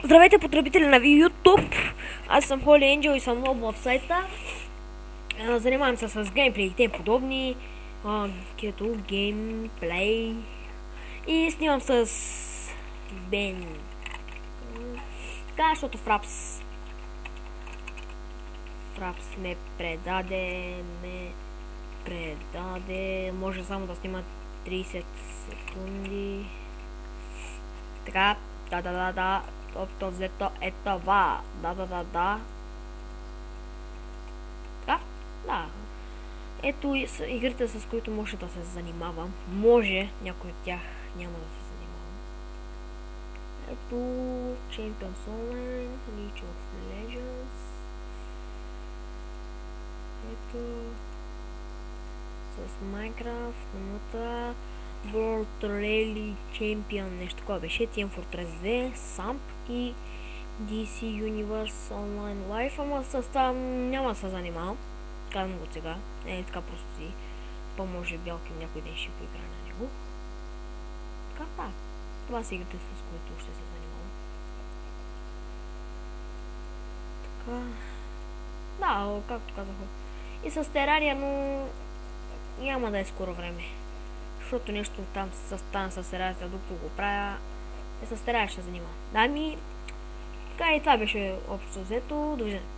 Здравейте, потребители на YouTube! Аз съм Holy Angel и съм нов в сайта. Занимавам се с геймплей и тем подобни, като геймплей. И снимам с Бен. Така, защото Фрапс ме предаде. Може само да снима 30 секунди. Така, да. То взето е това. Да. Така, да. Ето игрите, с които може да се занимавам. Може, някой от тях няма да се занимавам. Ето Champions Online, League of Legends. Ето с Minecraft, минута, World Rally Champion, нещо такова беше, Team Fortress 2, SAMP и DC Universe Online Life, ама с това няма да се занимавам. Казвам го сега, така просто си по-може Бялки някой ден ще поигра на него. Така, да. Това са игрите, с които ще се занимавам. Така. Да, както казах. И с Терария, но няма да е скоро време. Защото нещо там стана с Терарията, докато го правя. И с Терария ще занимавам. Така и това беше общо взето. Довиждане.